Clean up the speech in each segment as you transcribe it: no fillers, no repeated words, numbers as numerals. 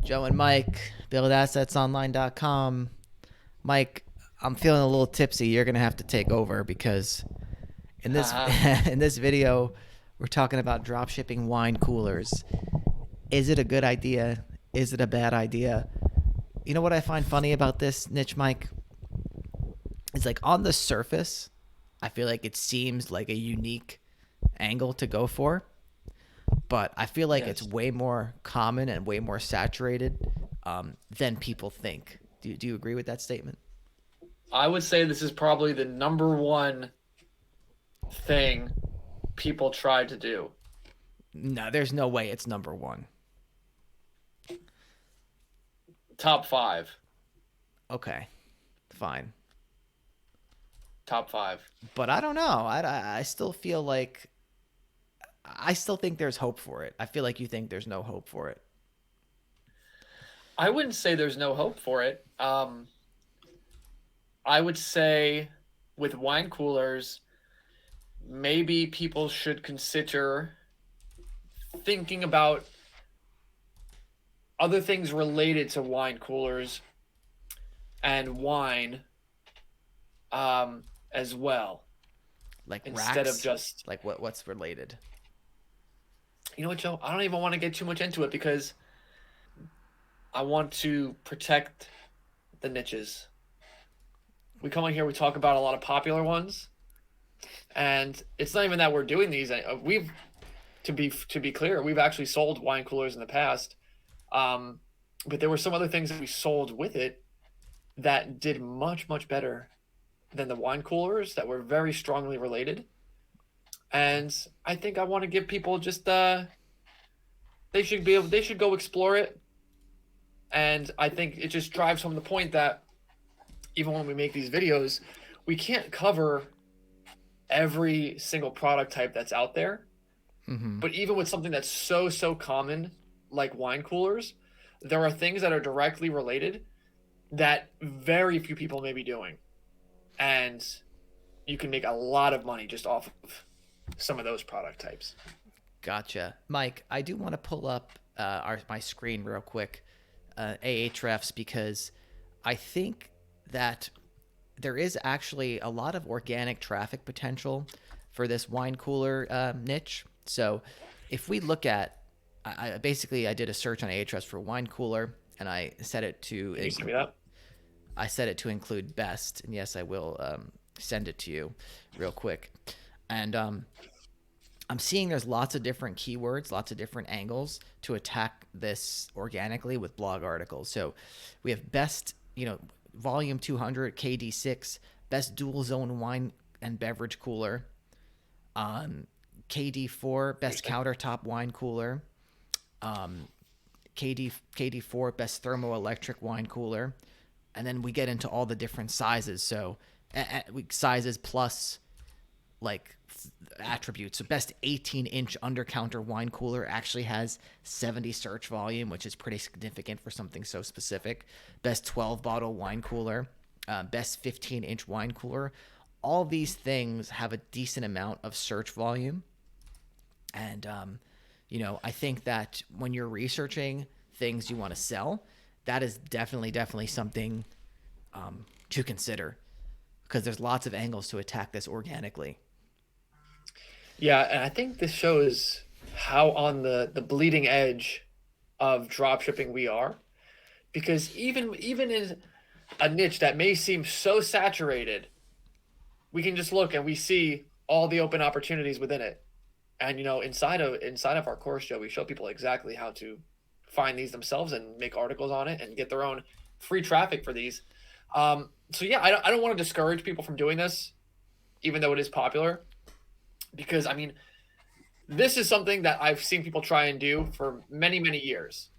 Joe and Mike, buildassetsonline.com. Mike, I'm feeling a little tipsy. You're going to have to take over because in this Haha. in this video, we're talking about drop shipping wine coolers. Is it a good idea? Is it a bad idea? You know what I find funny about this niche, Mike? It's like on the surface, I feel like it seems like a unique angle to go for, but I feel like it's Yes. way more common and way more saturated than people think. Do you agree with that statement? I would say this is probably the number one thing people try to do. No, there's no way it's number one. Top five. Okay, fine. Top five. But I don't know. I still feel like I still think there's hope for it. I feel like you think there's no hope for it. I wouldn't say there's no hope for it. I would say with wine coolers, maybe people should consider thinking about other things related to wine coolers and wine as well, Like instead of racks, just, like what's related? you know what, Joe? I don't even want to get too much into it because I want to protect the niches. We come in here, we talk about a lot of popular ones, and it's not even that we're doing these. We've to be clear, we've actually sold wine coolers in the past, um, but there were some other things that we sold with it that did much better than the wine coolers that were very strongly related. And I think I want to give people just they should go explore it. And I think it just drives home the point that even when we make these videos, we can't cover every single product type that's out there. Mm-hmm. But even with something that's so common like wine coolers, there are things that are directly related that very few people may be doing. And you can make a lot of money just off of some of those product types. Gotcha, Mike. I do want to pull up my screen real quick, Ahrefs, because I think that there is actually a lot of organic traffic potential for this wine cooler niche. So if we look at, I did a search on Ahrefs for wine cooler, and Can you see me that? I set it to include best, and yes, I will send it to you real quick. And I'm seeing there's lots of different keywords, lots of different angles to attack this organically with blog articles. So we have best, volume 200 KD6, best dual zone wine and beverage cooler, KD4 best Interesting. countertop wine cooler, KD4 best thermoelectric wine cooler, and then we get into all the different sizes. So sizes plus like attributes. So best 18-inch under counter wine cooler actually has 70 search volume, which is pretty significant for something so specific. Best 12 bottle wine cooler, best 15-inch wine cooler. All these things have a decent amount of search volume. And I think that when you're researching things you want to sell, that is definitely something to consider, because there's lots of angles to attack this organically. Yeah, and I think this shows how on the bleeding edge of drop shipping we are. Because even in a niche that may seem so saturated, we can just look and we see all the open opportunities within it. And inside of our course, Joe, we show people exactly how to find these themselves and make articles on it and get their own free traffic for these. So yeah, I don't want to discourage people from doing this, even though it is popular, because I mean, this is something that I've seen people try and do for many years.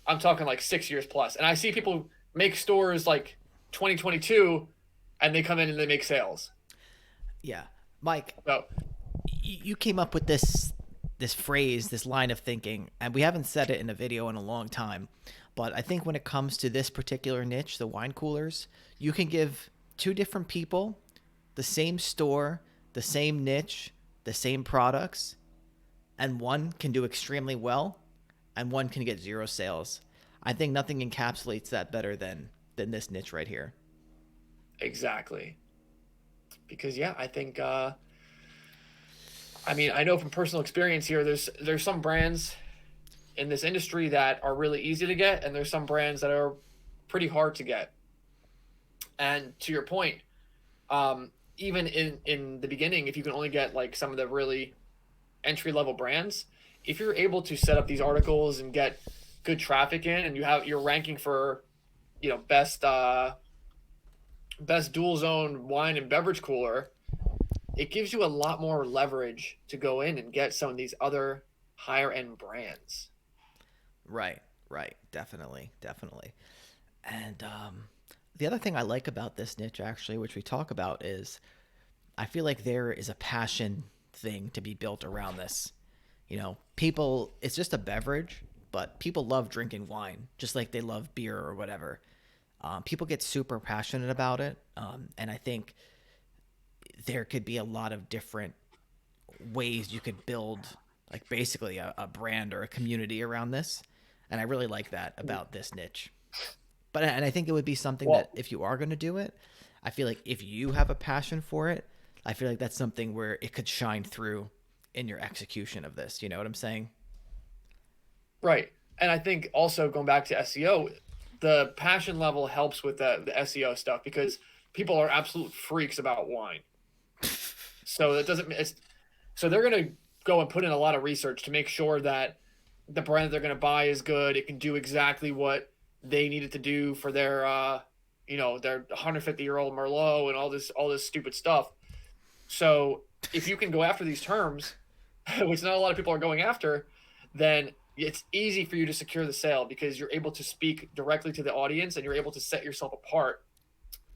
I'm talking like 6 years plus, and I see people make stores like 2022, and they come in and they make sales. Yeah, Mike, So you came up with this phrase, this line of thinking, and we haven't said it in a video in a long time. But I think when it comes to this particular niche, the wine coolers, you can give two different people the same store, the same niche, the same products, and one can do extremely well and one can get zero sales. I think nothing encapsulates that better than this niche right here. Exactly. Because yeah, I think I mean, I know from personal experience here, there's some brands in this industry that are really easy to get, and there's some brands that are pretty hard to get. And to your point, even in the beginning, if you can only get like some of the really entry level brands, if you're able to set up these articles and get good traffic in, and you're ranking for best dual zone wine and beverage cooler, it gives you a lot more leverage to go in and get some of these other higher end brands. Right, right, definitely, definitely. And the other thing I like about this niche, actually, which we talk about, is I feel like there is a passion thing to be built around this. People, it's just a beverage, but people love drinking wine, just like they love beer or whatever. People get super passionate about it. And I think there could be a lot of different ways you could build, like, basically a brand or a community around this. And I really like that about this niche. And I think it would be something Well, that if you are going to do it, I feel like if you have a passion for it, I feel like that's something where it could shine through in your execution of this. You know what I'm saying? right. And I think also going back to SEO, the passion level helps with the SEO stuff because people are absolute freaks about wine. So it doesn't it's so they're going to go and put in a lot of research to make sure that the brand that they're going to buy is good. It can do exactly what they need it to do for their 150-year-old Merlot and all this stupid stuff. So if you can go after these terms, which not a lot of people are going after, then it's easy for you to secure the sale because you're able to speak directly to the audience and you're able to set yourself apart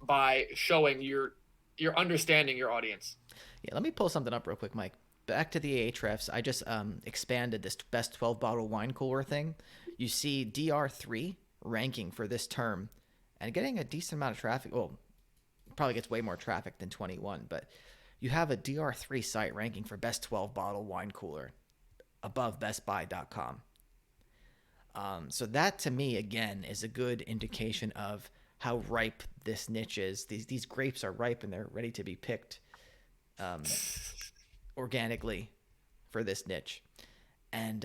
by showing you're understanding your audience. Yeah, let me pull something up real quick, Mike. Back to the Ahrefs. I just expanded this best 12 bottle wine cooler thing. You see DR3 ranking for this term and getting a decent amount of traffic. Well, probably gets way more traffic than 21, but you have a DR3 site ranking for best 12 bottle wine cooler above bestbuy.com. So that to me again is a good indication of how ripe this niche is. These grapes are ripe and they're ready to be picked um, organically for this niche. And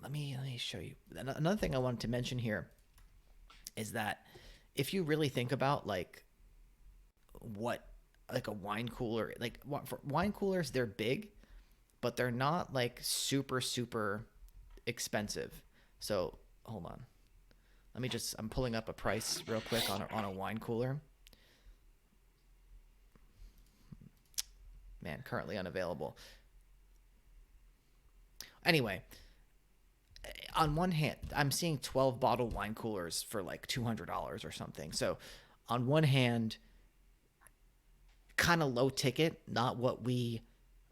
let me show you another thing I wanted to mention here is that if you really think about like what like a wine cooler, like for wine coolers, they're big, but they're not like super super expensive. So hold on, I'm pulling up a price real quick on a wine cooler. Man, currently unavailable. Anyway, on one hand, I'm seeing 12 bottle wine coolers for like $200 or something. So on one hand, kind of low ticket, not what we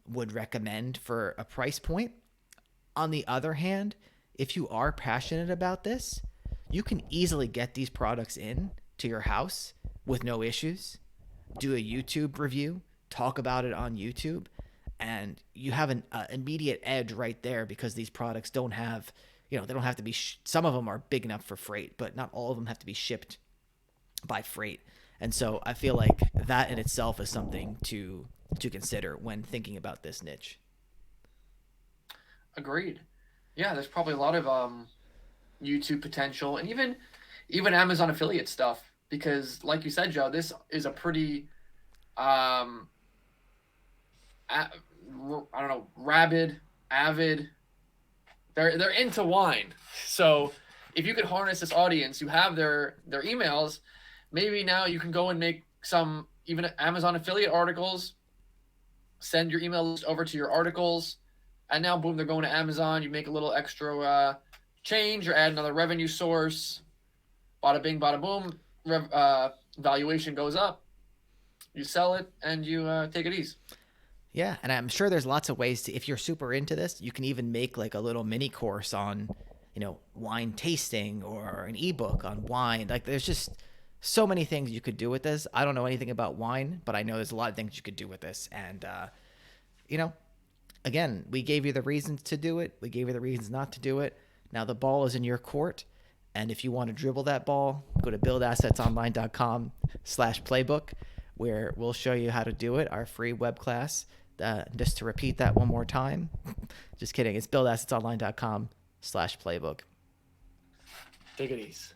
would recommend for a price point. On the other hand, if you are passionate about this, you can easily get these products in to your house with no issues. Do a YouTube review, talk about it on YouTube, and you have an immediate edge right there because these products don't have, they don't have to be. Some of them are big enough for freight, but not all of them have to be shipped by freight. And so I feel like that in itself is something to consider when thinking about this niche. Agreed. Yeah, there's probably a lot of YouTube potential and even Amazon affiliate stuff because, like you said, Joe, this is a pretty um, I don't know, rabid, avid. They're into wine. So if you could harness this audience, you have their emails. Maybe now you can go and make some even Amazon affiliate articles. Send your email list over to your articles, and now boom, they're going to Amazon. You make a little extra change or add another revenue source. Bada bing, bada boom. Valuation goes up. You sell it and you take it easy. Yeah, and I'm sure there's lots of ways to, if you're super into this, you can even make like a little mini course on, wine tasting or an ebook on wine. Like there's just so many things you could do with this. I don't know anything about wine, but I know there's a lot of things you could do with this. And, you know, again, we gave you the reasons to do it. We gave you the reasons not to do it. Now the ball is in your court. And if you want to dribble that ball, go to buildassetsonline.com/playbook, where we'll show you how to do it, our free web class. Just to repeat that one more time. Just kidding. It's buildassetsonline.com/playbook. Take it easy.